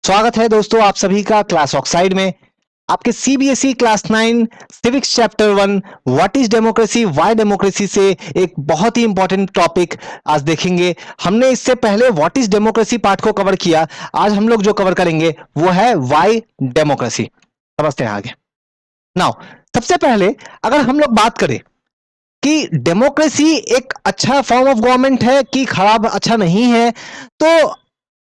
स्वागत है दोस्तों आप सभी का क्लास ऑक्साइड में। आपके CBSE class 9 civics chapter 1 what is democracy why democracy से एक बहुत ही इंपॉर्टेंट टॉपिक आज देखेंगे। हमने इससे पहले व्हाट इज डेमोक्रेसी पार्ट को कवर किया। आज हम लोग जो कवर करेंगे वो है व्हाई डेमोक्रेसी। समझते हैं आगे। नाउ सबसे पहले अगर हम लोग बात करें कि डेमोक्रेसी एक अच्छा फॉर्म ऑफ गवर्नमेंट है कि खराब अच्छा नहीं है, तो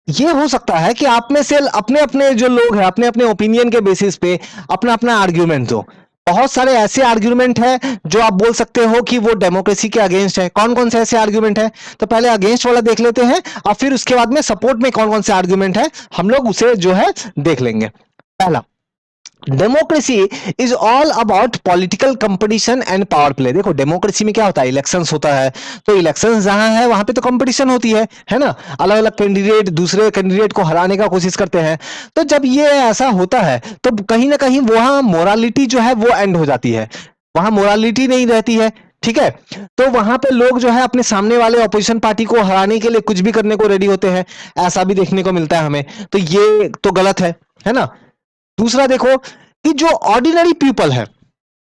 ये हो सकता है कि आप में से अपने अपने जो लोग हैं अपने अपने ओपिनियन के बेसिस पे अपना अपना आर्ग्यूमेंट दो। बहुत सारे ऐसे आर्ग्यूमेंट हैं जो आप बोल सकते हो कि वो डेमोक्रेसी के अगेंस्ट है। कौन कौन से ऐसे आर्ग्यूमेंट है? तो पहले अगेंस्ट वाला देख लेते हैं और फिर उसके बाद में सपोर्ट में कौन कौन से आर्ग्यूमेंट है हम लोग उसे जो है देख लेंगे। पहला, democracy is all about political competition and power play. देखो डेमोक्रेसी में क्या होता है, इलेक्शंस होता है, तो इलेक्शंस जहां है वहां पे तो कंपटीशन होती है ना। अलग अलग कैंडिडेट दूसरे कैंडिडेट को हराने का कोशिश करते हैं। तो जब ये ऐसा होता है तो कहीं ना कहीं वहां मोरालिटी जो है वो एंड हो जाती है, वहां मोरालिटी नहीं रहती है। ठीक है, तो वहां पे लोग जो है अपने सामने वाले ऑपोजिशन पार्टी को हराने के लिए कुछ भी करने को रेडी होते हैं। ऐसा भी देखने को मिलता है हमें, तो ये तो गलत है ना। दूसरा देखो कि जो ऑर्डिनरी पीपल है,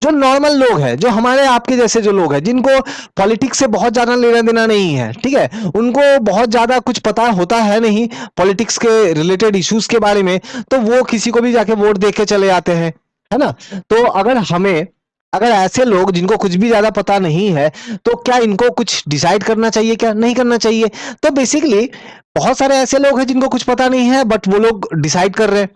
जो नॉर्मल लोग हैं, जो हमारे आपके जैसे जो लोग हैं जिनको पॉलिटिक्स से बहुत ज्यादा लेना देना नहीं है, ठीक है, उनको बहुत ज्यादा कुछ पता होता है नहीं पॉलिटिक्स के रिलेटेड इश्यूज के बारे में, तो वो किसी को भी जाके वोट दे के चले आते हैं, है ना। तो अगर ऐसे लोग जिनको कुछ भी ज्यादा पता नहीं है, तो क्या इनको कुछ डिसाइड करना चाहिए? क्या नहीं करना चाहिए? तो बेसिकली बहुत सारे ऐसे लोग हैं जिनको कुछ पता नहीं है बट वो लोग डिसाइड कर रहे हैं।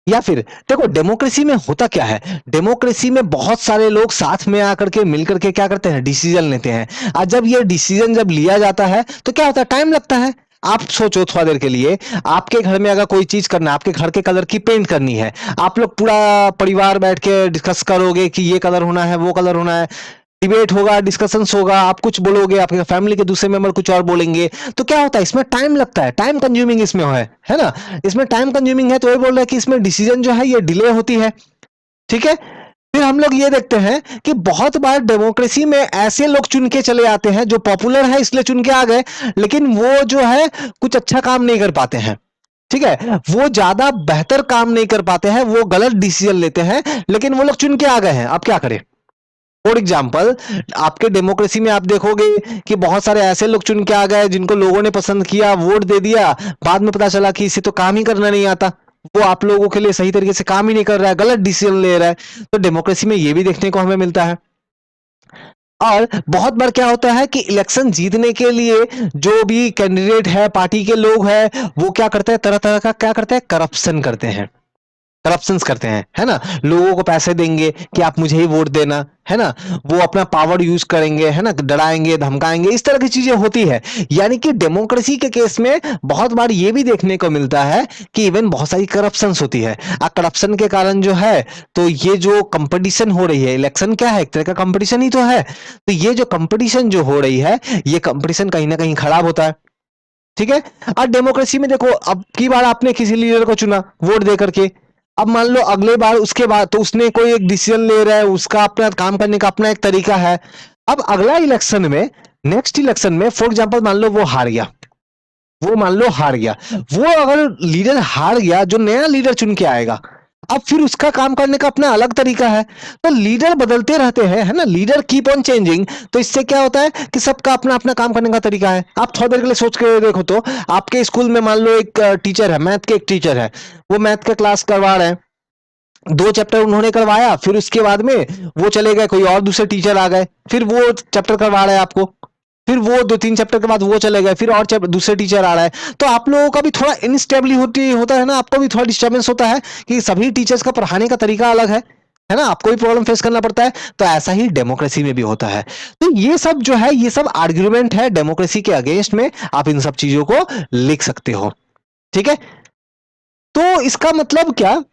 या फिर देखो डेमोक्रेसी में होता क्या है, डेमोक्रेसी में बहुत सारे लोग साथ में आकर के मिलकर के क्या करते हैं, डिसीजन लेते हैं। आज जब ये डिसीजन जब लिया जाता है तो क्या होता है, टाइम लगता है। आप सोचो थोड़ा देर के लिए, आपके घर में अगर कोई चीज करना है, आपके घर के कलर की पेंट करनी है, आप लोग पूरा परिवार बैठ के डिस्कस करोगे कि ये कलर होना है वो कलर होना है, डिबेट होगा, डिस्कशंस होगा, आप कुछ बोलोगे, आपके फैमिली के दूसरे मेंबर कुछ और बोलेंगे, तो क्या होता है, इसमें टाइम लगता है, टाइम कंज्यूमिंग इसमें है ना। इसमें टाइम कंज्यूमिंग है तो ये बोल रहा है कि इसमें डिसीजन जो है ये डिले होती है। ठीक है, फिर हम लोग ये देखते हैं कि बहुत बार डेमोक्रेसी में ऐसे लोग चुन के चले आते हैं जो पॉपुलर है इसलिए चुन के आ गए, लेकिन वो जो है कुछ अच्छा काम नहीं कर पाते हैं। ठीक है, वो ज्यादा बेहतर काम नहीं कर पाते हैं, वो गलत डिसीजन लेते हैं, लेकिन वो लोग चुन के आ गए हैं। अब क्या करें? फॉर एग्जाम्पल, आपके डेमोक्रेसी में आप देखोगे कि बहुत सारे ऐसे लोग चुन के आ गए जिनको लोगों ने पसंद किया, वोट दे दिया, बाद में पता चला कि इसे तो काम ही करना नहीं आता, वो आप लोगों के लिए सही तरीके से काम ही नहीं कर रहा है, गलत डिसीजन ले रहा है। तो डेमोक्रेसी में ये भी देखने को हमें मिलता है। और बहुत बार क्या होता है कि इलेक्शन जीतने के लिए जो भी कैंडिडेट है, पार्टी के लोग हैं, वो क्या करते हैं, तरह तरह का क्या करते हैं, करप्शन करते हैं, करप्शंस करते हैं, है ना। लोगों को पैसे देंगे कि आप मुझे ही वोट देना, है ना। वो अपना पावर यूज करेंगे, है ना, डराएंगे धमकाएंगे, इस तरह की चीजें होती है। यानी कि डेमोक्रेसी के केस में बहुत बार ये भी देखने को मिलता है कि इवन बहुत सारी करप्शंस होती है। करप्शन के कारण जो है, तो ये जो कंपटीशन हो रही है, इलेक्शन क्या है, एक तरह का कंपटीशन ही तो है, तो ये जो कंपटीशन जो हो रही है, ये कंपटीशन कहीं ना कहीं खराब होता है। ठीक है, और डेमोक्रेसी में देखो, अब की बार आपने किसी लीडर को चुना वोट दे करके, अब मान लो अगले बार उसके बाद तो उसने कोई एक डिसीजन ले रहा है, उसका अपना काम करने का अपना एक तरीका है। अब अगला इलेक्शन में, नेक्स्ट इलेक्शन में फॉर एग्जांपल मान लो वो हार गया, वो मान लो हार गया, वो अगर लीडर हार गया, जो नया लीडर चुन के आएगा, अब फिर उसका काम करने का अपना अलग तरीका है। तो लीडर बदलते रहते हैं, है ना, लीडर कीप ऑन चेंजिंग। तो इससे क्या होता है कि सबका अपना अपना काम करने का तरीका है। आप थोड़ी देर के लिए सोच के देखो तो, आपके स्कूल में मान लो एक टीचर है, मैथ के एक टीचर है, वो मैथ का क्लास करवा रहे हैं, 2 चैप्टर उन्होंने करवाया, फिर उसके बाद में वो चले गए, कोई और दूसरे टीचर आ गए, फिर वो चैप्टर करवा रहे हैं आपको, फिर वो 2-3 चैप्टर के बाद वो चले गए, फिर और दूसरे टीचर आ रहा है। तो आप लोगों का भी थोड़ा इनस्टेबिलिटी होता है ना, आपको भी थोड़ा डिस्टर्बेंस होता है कि सभी टीचर्स का पढ़ाने का तरीका अलग है ना, आपको भी प्रॉब्लम फेस करना पड़ता है। तो ऐसा ही डेमोक्रेसी में भी होता है। तो ये सब जो है, ये सब आर्ग्यूमेंट है डेमोक्रेसी के अगेंस्ट में, आप इन सब चीजों को लिख सकते हो। ठीक है, तो इसका मतलब क्या,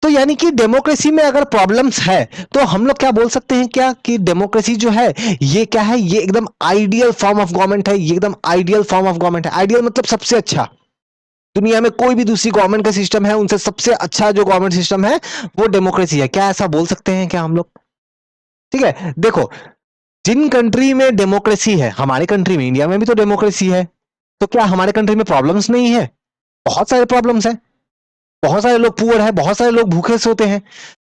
तो यानी कि डेमोक्रेसी में अगर प्रॉब्लम्स है तो हम लोग क्या बोल सकते हैं, क्या कि डेमोक्रेसी जो है ये क्या है, ये एकदम आइडियल फॉर्म ऑफ गवर्नमेंट है, ये एकदम आइडियल फॉर्म ऑफ गवर्नमेंट है। आइडियल मतलब सबसे अच्छा, दुनिया में कोई भी दूसरी गवर्नमेंट का सिस्टम है उनसे सबसे अच्छा जो गवर्नमेंट सिस्टम है वो डेमोक्रेसी है। क्या ऐसा बोल सकते हैं क्या हम लोग? ठीक है, देखो, जिन कंट्री में डेमोक्रेसी है, हमारे कंट्री में, इंडिया में भी तो डेमोक्रेसी है, तो क्या हमारे कंट्री में प्रॉब्लम्स नहीं है? बहुत सारे प्रॉब्लम्स हैं, बहुत सारे लोग पुअर है, बहुत सारे लोग भूखे सोते हैं।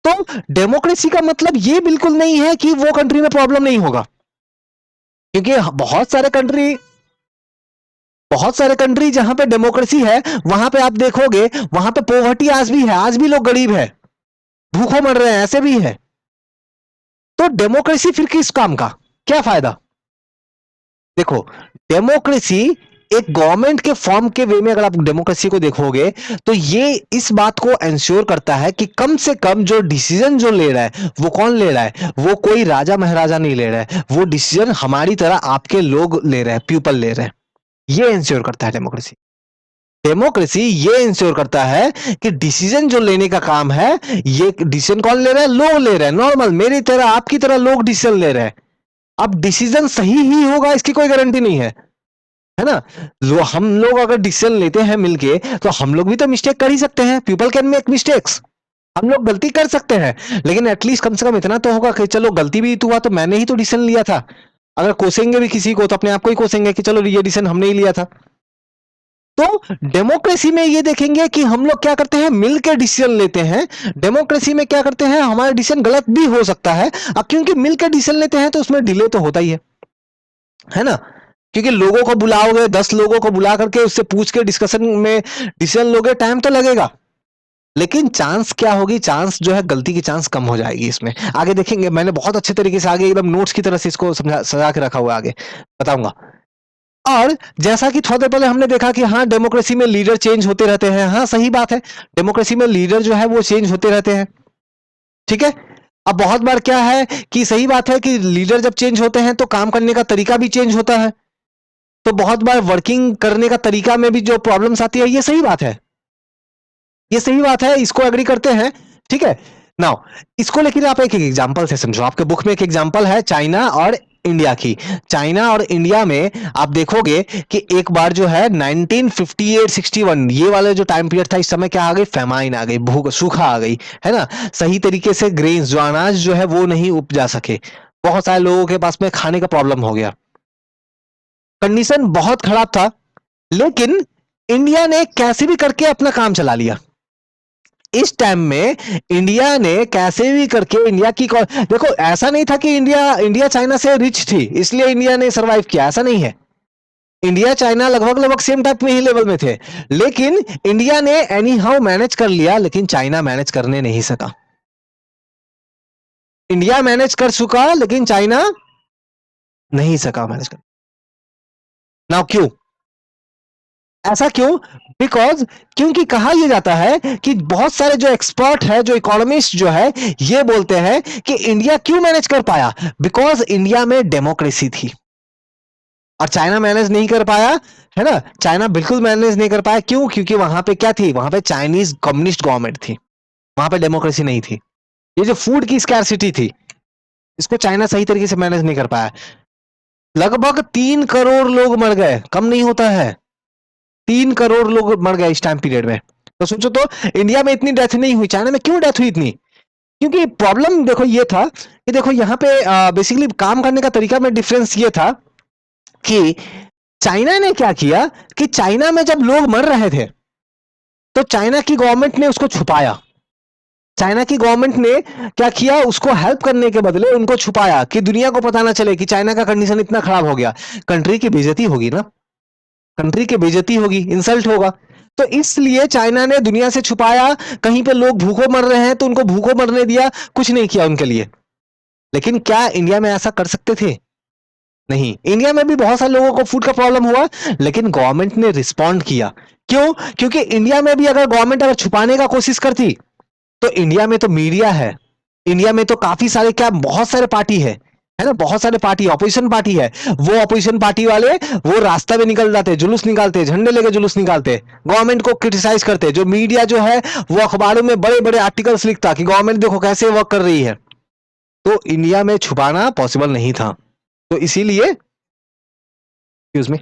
तो डेमोक्रेसी का मतलब ये बिल्कुल नहीं है कि वो कंट्री में प्रॉब्लम नहीं होगा, क्योंकि बहुत सारे कंट्री जहां पे डेमोक्रेसी है, वहां पे आप देखोगे वहां पे पोवर्टी आज भी है, आज भी लोग गरीब है, भूखों मर रहे हैं, ऐसे भी है। तो डेमोक्रेसी फिर किस काम का, क्या फायदा? देखो, डेमोक्रेसी एक गवर्नमेंट के फॉर्म के वे में अगर आप डेमोक्रेसी को देखोगे, तो ये इस बात को एंश्योर करता है कि कम से कम जो डिसीजन जो ले रहा है वो कौन ले रहा है, वो कोई राजा महाराजा नहीं ले रहा है, वो डिसीजन हमारी तरह आपके लोग ले रहे हैं, पीपल ले रहे हैं। ये इंश्योर करता है डेमोक्रेसी। डेमोक्रेसी ये इंश्योर करता है कि डिसीजन जो लेने का काम है, ये डिसीजन कौन ले रहा है, लोग ले रहे हैं, नॉर्मल मेरी तरह आपकी तरह लोग डिसीजन ले रहे हैं। अब डिसीजन सही ही होगा इसकी कोई गारंटी नहीं है ना। जो हम लोग अगर डिसीजन लेते हैं मिलके, तो हम लोग भी तो मिस्टेक कर ही सकते हैं, पीपल कैन मेक मिस्टेक्स, हम लोग गलती कर सकते हैं, लेकिन एटलीस्ट कम से कम इतना तो होगा कि चलो गलती भी तो हुआ, तो मैंने ही तो डिसीजन लिया था। अगर कोसेंगे भी किसी को तो अपने आप को ही कोसेंगे कि चलो ये डिसीजन हमने ही लिया था। तो डेमोक्रेसी में ये देखेंगे कि हम लोग क्या करते हैं, मिलकर डिसीजन लेते हैं। डेमोक्रेसी में क्या करते हैं, हमारा डिसीजन गलत भी हो सकता है, अब क्योंकि मिलकर डिसीजन लेते हैं तो उसमें डिले तो होता ही है ना। क्योंकि लोगों को बुलाओगे, 10 लोगों को बुला करके उससे पूछ के डिस्कशन में डिसीजन लोगे, टाइम तो लगेगा, लेकिन चांस क्या होगी, चांस जो है गलती की चांस कम हो जाएगी। इसमें आगे देखेंगे, मैंने बहुत अच्छे तरीके से आगे एकदम नोट्स की तरह से इसको समझा सजा के रखा हुआ है, आगे बताऊंगा। और जैसा कि थोड़ी देर पहले हमने देखा कि हाँ डेमोक्रेसी में लीडर चेंज होते रहते हैं, हाँ सही बात है, डेमोक्रेसी में लीडर जो है वो चेंज होते रहते हैं, ठीक है। अब बहुत बार क्या है कि सही बात है कि लीडर जब चेंज होते हैं तो काम करने का तरीका भी चेंज होता है, तो बहुत बार वर्किंग करने का तरीका में भी जो प्रॉब्लम्स आती है, ये सही बात है, ये सही बात है, इसको एग्री करते हैं, ठीक है। नाउ इसको लेकर आप एक एग्जांपल से समझो, आपके बुक में एक एग्जांपल है चाइना और इंडिया की। चाइना और इंडिया में आप देखोगे कि एक बार जो है 1958-61 ये वाला जो टाइम पीरियड था, इस समय क्या आ गई, फेमाइन आ गई, भूख सूखा आ गई, है ना। सही तरीके से ग्रेन्स जो अनाज जो है वो नहीं उपजा सके, बहुत सारे लोगों के पास में खाने का प्रॉब्लम हो गया, कंडीशन बहुत खराब था। लेकिन इंडिया ने कैसे भी करके अपना काम चला लिया। इस टाइम में इंडिया ने कैसे भी करके इंडिया की देखो, ऐसा नहीं था कि इंडिया इंडिया चाइना से रिच थी इसलिए इंडिया ने सरवाइव किया, ऐसा नहीं है। इंडिया चाइना लगभग लगभग सेम टाइप में ही लेवल में थे, लेकिन इंडिया ने एनी हाउ मैनेज कर लिया, लेकिन चाइना मैनेज करने नहीं सका। इंडिया मैनेज कर चुका लेकिन चाइना नहीं सका मैनेज कर। नाउ क्यों, ऐसा क्यों? बिकॉज क्योंकि कहा यह जाता है कि बहुत सारे जो एक्सपर्ट है, जो इकोनॉमिस्ट जो है, ये बोलते हैं कि इंडिया क्यों मैनेज कर पाया, बिकॉज इंडिया में डेमोक्रेसी थी और चाइना मैनेज नहीं कर पाया, है ना। चाइना बिल्कुल मैनेज नहीं कर पाया, क्यों? क्योंकि वहां पे क्या थी, वहां पे चाइनीज कम्युनिस्ट गवर्नमेंट थी, वहां पे डेमोक्रेसी नहीं थी। ये जो फूड की स्कैरसिटी थी, इसको चाइना सही तरीके से मैनेज नहीं कर पाया। लगभग 3 करोड़ लोग मर गए, कम नहीं होता है, 3 करोड़ लोग मर गए इस टाइम पीरियड में। तो सोचो तो, इंडिया में इतनी डेथ नहीं हुई, चाइना में क्यों डेथ हुई इतनी? क्योंकि प्रॉब्लम देखो ये था कि देखो यहाँ पे बेसिकली काम करने का तरीका में डिफरेंस ये था कि चाइना ने क्या किया कि चाइना में जब लोग मर रहे थे तो चाइना की गवर्नमेंट ने उसको छुपाया। चाइना की गवर्नमेंट ने क्या किया, उसको हेल्प करने के बदले उनको छुपाया कि दुनिया को पता ना चले कि चाइना का कंडीशन इतना खराब हो गया। कंट्री की बेइज्जती होगी ना, कंट्री की बेइज्जती होगी, इंसल्ट होगा, तो इसलिए चाइना ने दुनिया से छुपाया। कहीं पे लोग भूखों मर रहे हैं तो उनको भूखों मरने दिया, कुछ नहीं किया उनके लिए। लेकिन क्या इंडिया में ऐसा कर सकते थे? नहीं। इंडिया में भी बहुत सारे लोगों को फूड का प्रॉब्लम हुआ, लेकिन गवर्नमेंट ने रिस्पॉन्ड किया। क्यों? क्योंकि इंडिया में भी अगर गवर्नमेंट अगर छुपाने का कोशिश करती, तो इंडिया में तो मीडिया है, इंडिया में तो काफी सारे क्या, बहुत सारे पार्टी है ना, बहुत सारे पार्टी, ऑपोजिशन पार्टी है, वो ऑपोजिशन पार्टी वाले वो रास्ता में निकल जाते, जुलूस निकालते, झंडे लेके जुलूस निकालते, गवर्नमेंट को क्रिटिसाइज करते। जो मीडिया जो है वो अखबारों में बड़े बड़े आर्टिकल्स लिखता कि गवर्नमेंट देखो कैसे वर्क कर रही है। तो इंडिया में छुपाना पॉसिबल नहीं था, तो इसीलिए एक्सक्यूज मी,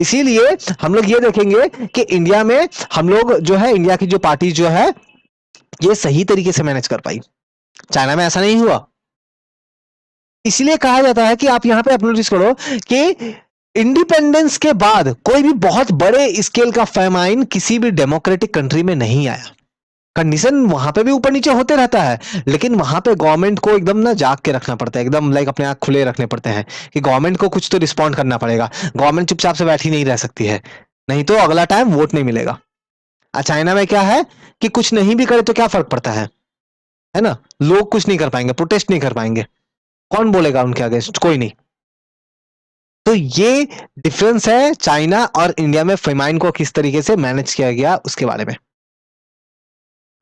इसीलिए हम लोग ये देखेंगे कि इंडिया में हम लोग जो है, इंडिया की जो पार्टी जो है ये सही तरीके से मैनेज कर पाई। चाइना में ऐसा नहीं हुआ। इसलिए कहा जाता है कि आप यहां पे नोटिस करो कि इंडिपेंडेंस के बाद कोई भी बहुत बड़े स्केल का फेमाइन किसी भी डेमोक्रेटिक कंट्री में नहीं आया। कंडीशन वहां पे भी ऊपर नीचे होते रहता है, लेकिन वहां पे गवर्नमेंट को एकदम ना जाग के रखना पड़ता है, एकदम लाइक अपने आंख खुले रखने पड़ते हैं कि गवर्नमेंट को कुछ तो रिस्पॉन्ड करना पड़ेगा। गवर्नमेंट चुपचाप से बैठी नहीं रह सकती है, नहीं तो अगला टाइम वोट नहीं मिलेगा। चाइना में क्या है कि कुछ नहीं भी करे तो क्या फर्क पड़ता है ना, लोग कुछ नहीं कर पाएंगे, प्रोटेस्ट नहीं कर पाएंगे, कौन बोलेगा उनके अगेंस्ट, कोई नहीं। तो ये डिफरेंस है चाइना और इंडिया में फेमाइन को किस तरीके से मैनेज किया गया उसके बारे में।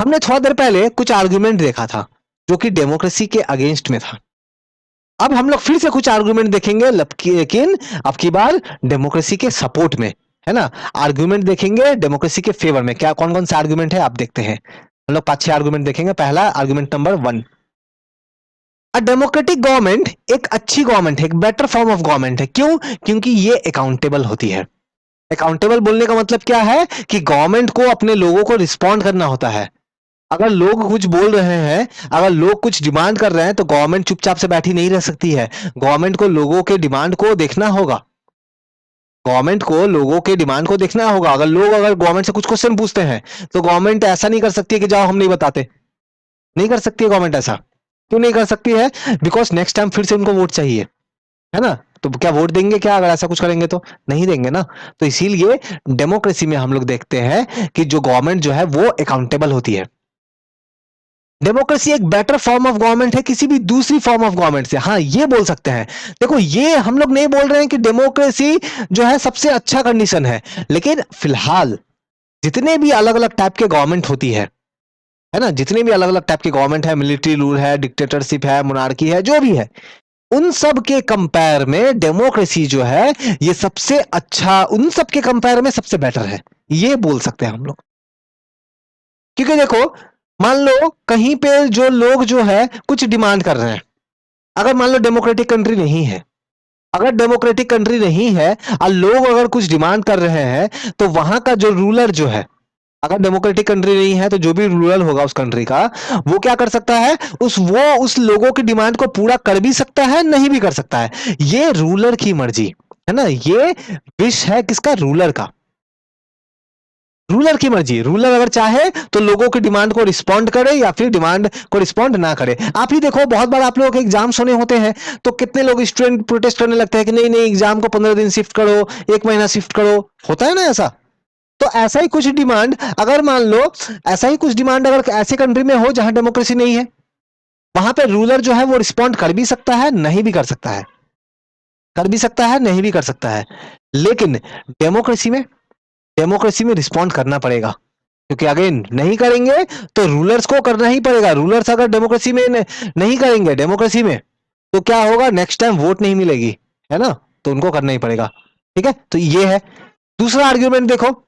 हमने थोड़ा देर पहले कुछ आर्गुमेंट देखा था जो कि डेमोक्रेसी के अगेंस्ट में था। अब हम लोग फिर से कुछ आर्गुमेंट देखेंगे, लेकिन अब की बार डेमोक्रेसी के सपोर्ट में, है ना। आर्गुमेंट देखेंगे डेमोक्रेसी के फेवर में, क्या कौन कौन से आर्गुमेंट है आप देखते हैं। हम लोग 5-6 आर्गुमेंट देखेंगे। पहला argument number 1, a democratic government एक अच्छी गवर्नमेंट है, एक बेटर फॉर्म ऑफ गवर्नमेंट है। क्यों? क्योंकि ये अकाउंटेबल होती है। अकाउंटेबल बोलने का मतलब क्या है कि गवर्नमेंट को अपने लोगों को रिस्पॉन्ड करना होता है। अगर लोग कुछ बोल रहे हैं, अगर लोग कुछ डिमांड कर रहे हैं, तो गवर्नमेंट चुपचाप से बैठी नहीं रह सकती है। गवर्नमेंट को लोगों के डिमांड को देखना होगा, गवर्नमेंट को लोगों के डिमांड को देखना होगा। अगर गवर्नमेंट से कुछ क्वेश्चन पूछते हैं तो गवर्नमेंट ऐसा नहीं कर सकती कि जाओ हम नहीं बताते, नहीं कर सकती है गवर्नमेंट ऐसा। क्यों नहीं कर सकती है? बिकॉज नेक्स्ट टाइम फिर से उनको वोट चाहिए, है ना। तो क्या वोट देंगे क्या अगर ऐसा कुछ करेंगे? तो नहीं देंगे ना। तो इसीलिए डेमोक्रेसी में हम लोग देखते हैं कि जो गवर्नमेंट जो है वो अकाउंटेबल होती है। डेमोक्रेसी एक बेटर फॉर्म ऑफ गवर्नमेंट है किसी भी दूसरी फॉर्म ऑफ गवर्नमेंट से, हाँ ये बोल सकते हैं। देखो ये हम लोग नहीं बोल रहे हैं कि डेमोक्रेसी जो है सबसे अच्छा कंडीशन है, लेकिन फिलहाल जितने भी अलग अलग टाइप के गवर्नमेंट होती है ना, जितने भी अलग अलग टाइप की गवर्नमेंट है, मिलिट्री रूल है, डिक्टेटरशिप है, मोनार्की है, जो भी है, उन सब के कंपेयर में डेमोक्रेसी जो है ये सबसे अच्छा, उन सब के कंपेयर में सबसे बेटर है, ये बोल सकते हैं हम लोग। क्योंकि देखो मान लो कहीं पे जो लोग जो है कुछ डिमांड कर रहे हैं, अगर मान लो डेमोक्रेटिक कंट्री नहीं है, अगर डेमोक्रेटिक कंट्री नहीं है और लोग अगर कुछ डिमांड कर रहे हैं, तो वहां का जो रूलर जो है, अगर डेमोक्रेटिक कंट्री नहीं है तो जो भी रूलर होगा उस कंट्री का, वो क्या कर सकता है, उस लोगों की डिमांड को पूरा कर भी सकता है, नहीं भी कर सकता है। ये रूलर की मर्जी है ना, ये विश है किसका? रूलर का। रूलर की मर्जी, रूलर अगर चाहे तो लोगों की डिमांड को रिस्पॉन्ड करे या फिर डिमांड को रिस्पॉन्ड ना करे। आप ही देखो बहुत बार आप लोगों के एग्जाम्स होने होते हैं तो कितने लोग स्टूडेंट प्रोटेस्ट करने लगते हैं कि नहीं नहीं एग्जाम को 15 दिन शिफ्ट करो, 1 महीना शिफ्ट करो, होता है ना ऐसा। तो ऐसा ही कुछ डिमांड अगर मान लो, ऐसा ही कुछ डिमांड अगर ऐसे कंट्री में हो जहां डेमोक्रेसी नहीं है, वहां पे रूलर जो है वो रिस्पॉन्ड कर भी सकता है, नहीं भी कर सकता है, कर भी सकता है, नहीं भी कर सकता है। लेकिन डेमोक्रेसी में, डेमोक्रेसी में रिस्पॉन्ड करना पड़ेगा, क्योंकि अगेन नहीं करेंगे तो रूलर्स को करना ही पड़ेगा। रूलर्स अगर डेमोक्रेसी में नहीं करेंगे डेमोक्रेसी में, तो क्या होगा, नेक्स्ट टाइम वोट नहीं मिलेगी, है ना, तो उनको करना ही पड़ेगा। ठीक है, तो ये है। दूसरा आर्ग्यूमेंट देखो,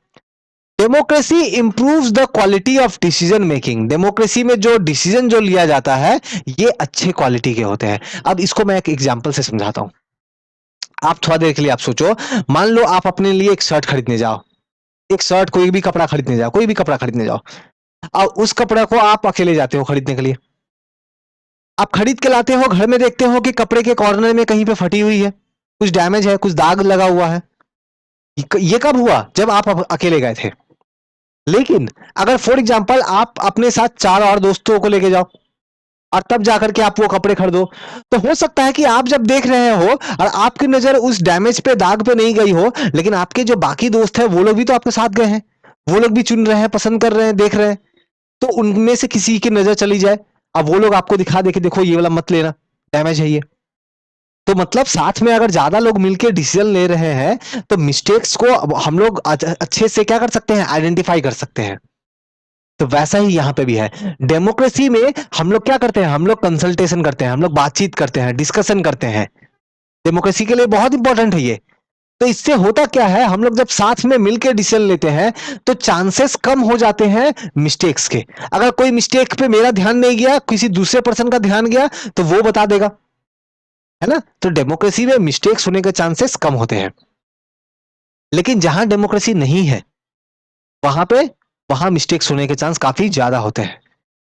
democracy improves the quality of decision making. Democracy में जो डिसीजन जो लिया जाता है ये अच्छे क्वालिटी के होते हैं। अब इसको मैं एक एग्जांपल से समझाता हूं। आप थोड़ा देर के लिए आप सोचो, मान लो आप अपने लिए एक शर्ट खरीदने जाओ, एक शर्ट, कोई भी कपड़ा खरीदने जाओ, कोई भी कपड़ा खरीदने जाओ, और उस कपड़े को आप अकेले जाते हो खरीदने के लिए। आप खरीद के लाते हो, घर में देखते हो कि कपड़े के कॉर्नर में कहीं पे फटी हुई है, कुछ डैमेज है, कुछ दाग लगा हुआ है। ये कब हुआ? जब आप अकेले गए थे। लेकिन अगर फॉर एग्जांपल आप अपने साथ 4 और दोस्तों को लेके जाओ और तब जाकर के आप वो कपड़े खरीदो, तो हो सकता है कि आप जब देख रहे हो और आपकी नजर उस डैमेज पे, दाग पे नहीं गई हो, लेकिन आपके जो बाकी दोस्त हैं वो लोग भी तो आपके साथ गए हैं, वो लोग भी चुन रहे हैं, पसंद कर रहे हैं, देख रहे हैं, तो उनमें से किसी की नजर चली जाए, अब वो लोग आपको दिखा दे कि देखो ये वाला मत लेना, डैमेज है ये। तो मतलब साथ में अगर ज्यादा लोग मिलकर डिसीजन ले रहे हैं तो मिस्टेक्स को हम लोग अच्छे से क्या कर सकते हैं, आइडेंटिफाई कर सकते हैं। तो वैसा ही यहां पे भी है। डेमोक्रेसी में हम लोग क्या करते हैं, हम लोग कंसल्टेशन करते हैं, हम लोग बातचीत करते हैं, डिस्कशन करते हैं। डेमोक्रेसी के लिए बहुत इंपॉर्टेंट है ये। तो इससे होता क्या है, हम लोग जब साथ में मिलकर डिसीजन लेते हैं तो चांसेस कम हो जाते हैं मिस्टेक्स के। अगर कोई मिस्टेक पे मेरा ध्यान नहीं गया, किसी दूसरे पर्सन का ध्यान गया, तो वो बता देगा, है ना। तो डेमोक्रेसी में मिस्टेक्स होने के चांसेस कम होते हैं। लेकिन जहां डेमोक्रेसी नहीं है वहां मिस्टेक्स होने के चांस काफी ज्यादा होते हैं।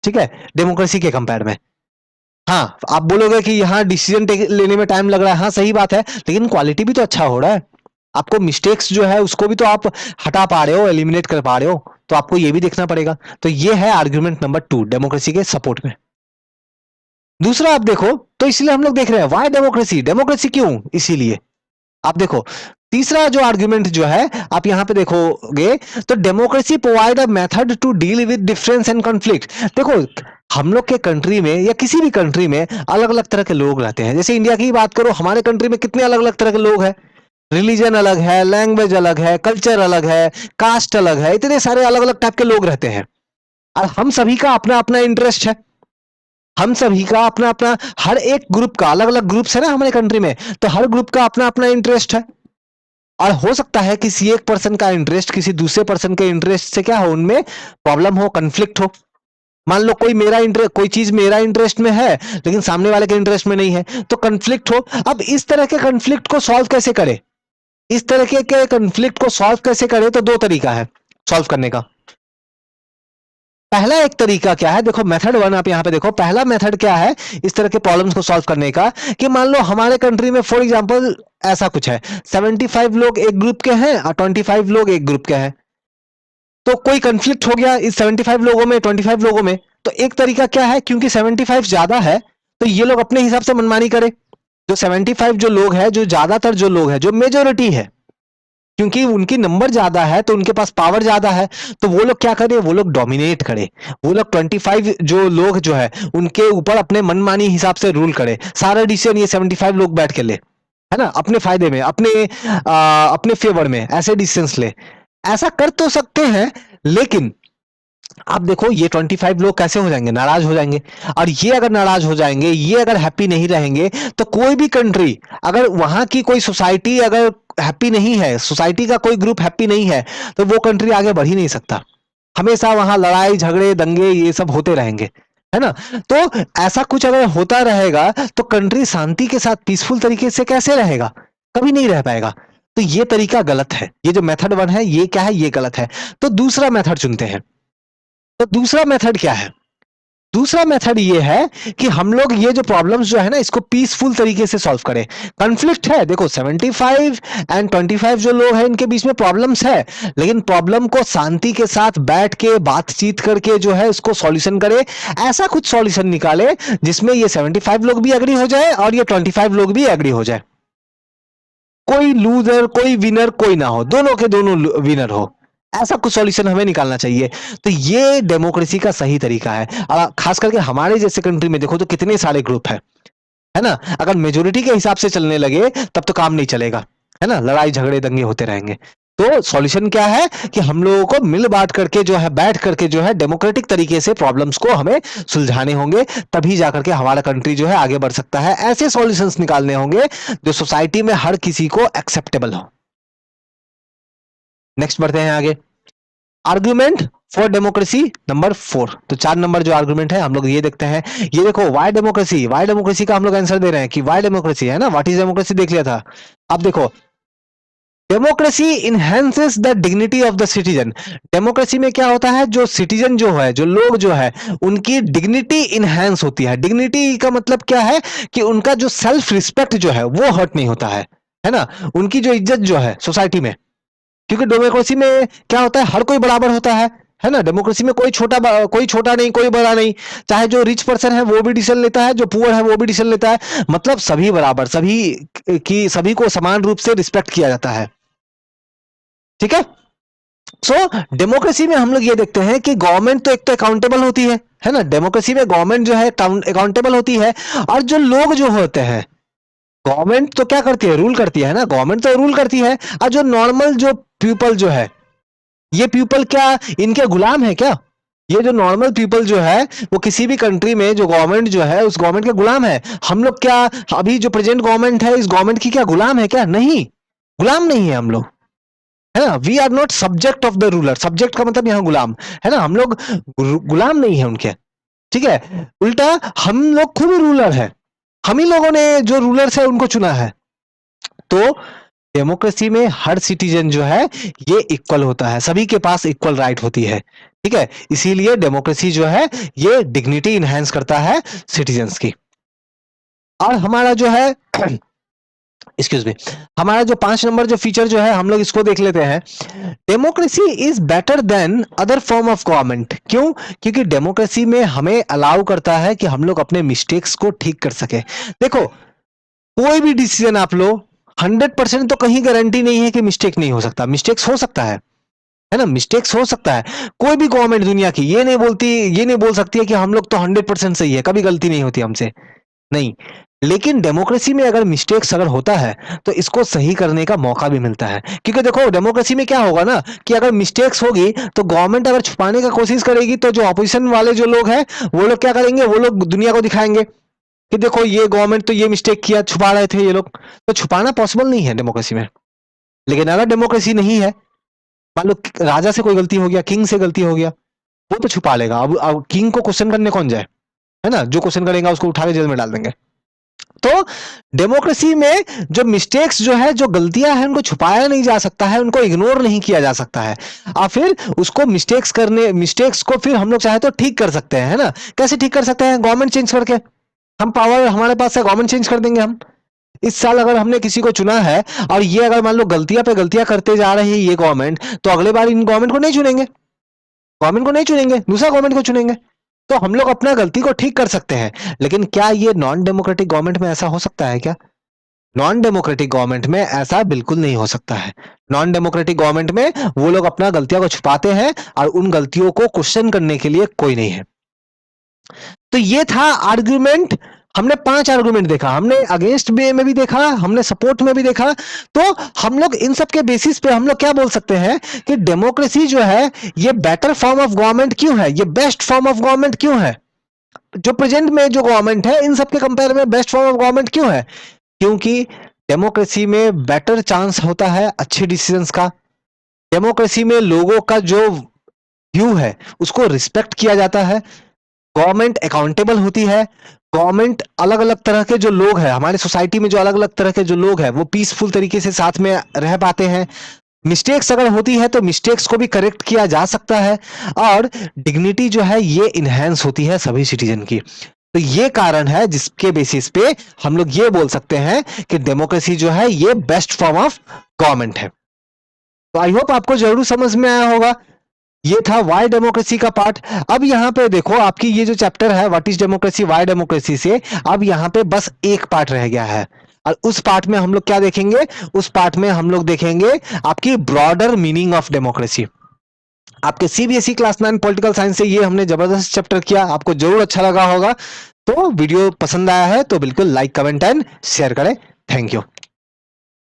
ठीक है, डेमोक्रेसी के कंपेयर में। हाँ, आप बोलोगे कि यहाँ डिसीजन लेने में टाइम लग रहा है, हाँ सही बात है, लेकिन क्वालिटी भी तो अच्छा हो रहा है। आपको मिस्टेक्स जो है उसको भी तो आप हटा पा रहे हो, एलिमिनेट कर पा रहे हो, तो आपको ये भी देखना पड़ेगा। तो ये है आर्ग्यूमेंट नंबर 2 डेमोक्रेसी के सपोर्ट में। दूसरा आप देखो, तो इसलिए हम लोग देख रहे हैं व्हाई डेमोक्रेसी, डेमोक्रेसी क्यों, इसीलिए आप देखो तीसरा जो आर्गुमेंट जो है आप यहां पे देखोगे, तो democracy provide a method to deal with difference and conflict. देखो हम लोग के कंट्री में या किसी भी कंट्री में अलग अलग तरह के लोग रहते हैं। जैसे इंडिया की बात करो, हमारे कंट्री में कितने अलग अलग तरह के लोग हैं, रिलीजन अलग है, लैंग्वेज अलग है, कल्चर अलग है, कास्ट अलग है, इतने सारे अलग अलग टाइप के लोग रहते हैं। और हम सभी का अपना अपना इंटरेस्ट है, हम सभी का अपना अपना, हर एक ग्रुप का अलग अलग ग्रुप्स है ना हमारे कंट्री में, तो हर ग्रुप का अपना अपना इंटरेस्ट है। और हो सकता है किसी एक पर्सन का इंटरेस्ट किसी दूसरे पर्सन के इंटरेस्ट से क्या हो, उनमें प्रॉब्लम हो, कंफ्लिक्ट हो। मान लो कोई चीज मेरा इंटरेस्ट में है लेकिन सामने वाले के इंटरेस्ट में नहीं है, तो कंफ्लिक्ट हो। अब इस तरह के कंफ्लिक्ट को सॉल्व कैसे करें, इस तरह के कंफ्लिक्ट को सॉल्व कैसे करें, तो दो तरीका है सॉल्व करने का। पहला एक तरीका क्या है, देखो मेथड 1 आप यहां पे देखो, पहला मेथड क्या है इस तरह के प्रॉब्लम्स को सॉल्व करने का, कि मान लो हमारे कंट्री में फॉर एग्जांपल ऐसा कुछ है, 75 लोग एक ग्रुप के हैं और 25 लोग एक ग्रुप के हैं। तो कोई कंफ्लिक्ट हो गया इस 75 लोगों में, 25 लोगों में, तो एक तरीका क्या है, क्योंकि 75 ज्यादा है तो ये लोग अपने हिसाब से मनमानी करें। जो 75 जो लोग हैं, जो ज्यादातर जो लोग हैं, जो मेजोरिटी है, क्योंकि उनकी नंबर ज्यादा है तो उनके पास पावर ज्यादा है, तो वो लोग क्या करे, वो लोग डोमिनेट करे। वो लोग 25 जो लोग जो है उनके ऊपर अपने मनमानी हिसाब से रूल करे, सारा डिसीजन ये 75 लोग बैठ के ले, है ना, अपने फायदे में, अपने फेवर में ऐसे डिसीजंस ले। ऐसा कर तो सकते हैं, लेकिन आप देखो ये 25 लोग कैसे हो जाएंगे, नाराज हो जाएंगे। और ये अगर नाराज हो जाएंगे, ये अगर हैप्पी नहीं रहेंगे, तो कोई भी कंट्री, अगर वहां की कोई सोसाइटी अगर हैप्पी नहीं है, सोसाइटी का कोई ग्रुप हैप्पी नहीं है, तो वो कंट्री आगे बढ़ ही नहीं सकता। हमेशा वहां लड़ाई झगड़े दंगे ये सब होते रहेंगे, है ना। तो ऐसा कुछ अगर होता रहेगा तो कंट्री शांति के साथ पीसफुल तरीके से कैसे रहेगा, कभी नहीं रह पाएगा। तो ये तरीका गलत है, ये जो मेथड 1 है ये क्या है, ये गलत है। तो दूसरा मेथड चुनते हैं। तो दूसरा मेथड क्या है, दूसरा मेथड ये है कि हम लोग ये जो प्रॉब्लम्स जो है ना इसको पीसफुल तरीके से सॉल्व करें। कॉन्फ्लिक्ट है, देखो 75 एंड 25 जो लोग हैं इनके बीच में प्रॉब्लम्स है, लेकिन प्रॉब्लम को शांति के साथ बैठ के बातचीत करके जो है इसको सॉल्यूशन करे। ऐसा कुछ सॉल्यूशन निकाले जिसमें ये 75 लोग भी एग्री हो जाए और ये 25 लोग भी एग्री हो जाए। कोई लूजर कोई विनर कोई ना हो, दोनों के दोनों विनर हो, ऐसा कुछ सॉल्यूशन हमें निकालना चाहिए। तो ये डेमोक्रेसी का सही तरीका है। खास करके हमारे जैसे कंट्री में देखो तो कितने सारे ग्रुप है ना। अगर मेजोरिटी के हिसाब से चलने लगे तब तो काम नहीं चलेगा, है ना, लड़ाई झगड़े दंगे होते रहेंगे। तो सॉल्यूशन क्या है कि हम लोगों को मिल बांट करके जो है, बैठ करके जो है डेमोक्रेटिक तरीके से प्रॉब्लम्स को हमें सुलझाने होंगे, तभी जाकर के हमारा कंट्री जो है आगे बढ़ सकता है। ऐसे सॉल्यूशंस निकालने होंगे जो सोसाइटी में हर किसी को एक्सेप्टेबल हो। नेक्स्ट बढ़ते हैं आगे, आर्ग्यूमेंट फॉर डेमोक्रेसी नंबर 4। तो 4 नंबर जो आर्ग्यूमेंट है हम लोग ये देखते हैं। ये देखो वाई डेमोक्रेसी, वाई डेमोक्रेसी का हम लोग आंसर दे रहे हैं कि वाई डेमोक्रेसी, है ना, व्हाट इज डेमोक्रेसी देख लिया था। अब देखो democracy enhances the dignity of the citizen. Democracy में क्या होता है, जो सिटीजन जो है, जो लोग जो है, उनकी डिग्निटी इनहेंस होती है। डिग्निटी का मतलब क्या है कि उनका जो सेल्फ रिस्पेक्ट जो है वो हर्ट नहीं होता है ना, उनकी जो इज्जत जो है सोसाइटी में। क्योंकि डेमोक्रेसी में क्या होता है, हर कोई बराबर होता है ना। डेमोक्रेसी में कोई छोटा नहीं, कोई बड़ा नहीं। चाहे जो रिच पर्सन है वो भी डिसीजन लेता है, जो पुअर है वो भी डिसीजन लेता है, मतलब सभी बराबर, सभी को समान रूप से रिस्पेक्ट किया जाता है। ठीक है। सो डेमोक्रेसी में हम लोग ये देखते हैं कि गवर्नमेंट तो एक तो अकाउंटेबल होती है ना। डेमोक्रेसी में गवर्नमेंट जो है अकाउंटेबल होती है, और जो लोग जो होते हैं, गवर्नमेंट तो क्या करती है, रूल करती है ना, गवर्नमेंट तो रूल करती है। और जो नॉर्मल जो पीपल जो है, ये पीपल क्या इनके गुलाम है क्या। ये जो नॉर्मल पीपल जो है वो किसी भी कंट्री में जो गवर्नमेंट जो है उस गवर्नमेंट के गुलाम है। हम लोग क्या अभी जो प्रेजेंट गवर्नमेंट है इस गवर्नमेंट की क्या गुलाम है क्या, नहीं, गुलाम नहीं है हम लोग, है ना। We are not subject of the ruler, subject का मतलब यहाँ गुलाम, है ना, हम लोग गुलाम नहीं है उनके। ठीक है, उल्टा हम लोग खुद रूलर है, हम ही लोगों ने जो रूलर्स है उनको चुना है। तो डेमोक्रेसी में हर सिटीजन जो है ये इक्वल होता है, सभी के पास इक्वल राइट होती है। ठीक है, इसीलिए डेमोक्रेसी जो है ये डिग्निटी इनहेंस करता है सिटीजन्स की। और हमारा जो है एक्सक्यूज मी, हमारा जो 5 नंबर जो फीचर जो है हम लोग इसको देख लेते हैं। Democracy is better than other form of government. क्यों? क्योंकि डेमोक्रेसी में हमें अलाउ करता है कि हम लोग अपने मिस्टेक्स को ठीक कर सके। देखो, कोई भी डिसीजन आप लो, 100% तो कहीं गारंटी नहीं है कि मिस्टेक नहीं हो सकता। मिस्टेक्स हो सकता है ना, मिस्टेक्स हो सकता है। कोई भी गवर्नमेंट दुनिया की ये नहीं बोल सकती है कि हम लोग तो 100% सही है, कभी गलती नहीं होती हमसे, नहीं। लेकिन डेमोक्रेसी में अगर मिस्टेक्स अगर होता है तो इसको सही करने का मौका भी मिलता है। क्योंकि देखो, डेमोक्रेसी में क्या होगा ना कि अगर मिस्टेक्स होगी तो गवर्नमेंट अगर छुपाने का कोशिश करेगी तो जो ऑपोजिशन वाले जो लोग हैं वो लोग क्या करेंगे, वो लोग दुनिया को दिखाएंगे कि देखो ये गवर्नमेंट तो ये मिस्टेक किया, छुपा रहे थे ये लोग। तो छुपाना पॉसिबल नहीं है डेमोक्रेसी में। लेकिन अगर डेमोक्रेसी नहीं है, मान लो राजा से कोई गलती हो गया, किंग से गलती हो गया, वो तो छुपा लेगा। अब किंग को क्वेश्चन करने कौन जाए, है ना? जो क्वेश्चन करेगा उसको उठा के जेल में डाल देंगे। तो डेमोक्रेसी में जो मिस्टेक्स जो है, जो गलतियां हैं, उनको छुपाया नहीं जा सकता है, उनको इग्नोर नहीं किया जा सकता है। और फिर उसको मिस्टेक्स को फिर हम लोग चाहे तो ठीक कर सकते हैं, है ना? कैसे ठीक कर सकते हैं? गवर्नमेंट चेंज करके। हम पावर हमारे पास है, गवर्नमेंट चेंज कर देंगे हम। इस साल अगर हमने किसी को चुना है और ये अगर मान लो गलतियां पे गलतियां करते जा रही है ये गवर्नमेंट, तो अगले बार इन गवर्नमेंट को नहीं चुनेंगे, दूसरा गवर्नमेंट को चुनेंगे। तो हम लोग अपना गलती को ठीक कर सकते हैं। लेकिन क्या ये नॉन डेमोक्रेटिक गवर्नमेंट में ऐसा हो सकता है क्या? नॉन डेमोक्रेटिक गवर्नमेंट में ऐसा बिल्कुल नहीं हो सकता है। नॉन डेमोक्रेटिक गवर्नमेंट में वो लोग अपना गलतियों को छुपाते हैं और उन गलतियों को क्वेश्चन करने के लिए कोई नहीं है। तो ये था आर्गुमेंट। हमने 5 आर्गुमेंट देखा, हमने अगेंस्ट में भी देखा, हमने सपोर्ट में भी देखा। तो हम लोग इन सब के बेसिस पे हम लोग क्या बोल सकते हैं कि डेमोक्रेसी जो है ये बेटर फॉर्म ऑफ गवर्नमेंट क्यों है, ये बेस्ट फॉर्म ऑफ गवर्नमेंट क्यों है? जो प्रेजेंट में जो गवर्नमेंट है इन सब के कंपेयर में बेस्ट फॉर्म ऑफ गवर्नमेंट क्यों है? क्योंकि डेमोक्रेसी में बेटर चांस होता है अच्छे डिसीजंस का। डेमोक्रेसी में लोगों का जो व्यू है उसको रिस्पेक्ट किया जाता है। गवर्नमेंट अकाउंटेबल होती है। गवर्नमेंट अलग अलग तरह के जो लोग हैं हमारे सोसाइटी में, जो अलग अलग तरह के जो लोग हैं वो पीसफुल तरीके से साथ में रह पाते हैं। मिस्टेक्स अगर होती है तो मिस्टेक्स को भी करेक्ट किया जा सकता है। और डिग्निटी जो है ये इनहेंस होती है सभी सिटीजन की। तो ये कारण है जिसके बेसिस पे हम लोग ये बोल सकते हैं कि डेमोक्रेसी जो है ये बेस्ट फॉर्म ऑफ गवर्नमेंट है। तो आई होप आपको जरूर समझ में आया होगा। ये था वाई डेमोक्रेसी का पार्ट। अब यहां पे देखो, आपकी ये जो चैप्टर है what is democracy Y democracy से अब यहां पे बस एक पार्ट रह गया है। और उस पार्ट में हम लोग क्या देखेंगे? उस पार्ट में हम लोग देखेंगे आपकी ब्रॉडर मीनिंग ऑफ डेमोक्रेसी। आपके सीबीएसई क्लास 9 पॉलिटिकल साइंस से ये हमने जबरदस्त चैप्टर किया, आपको जरूर अच्छा लगा होगा। तो वीडियो पसंद आया है तो बिल्कुल लाइक, कमेंट एंड शेयर करें। Thank you.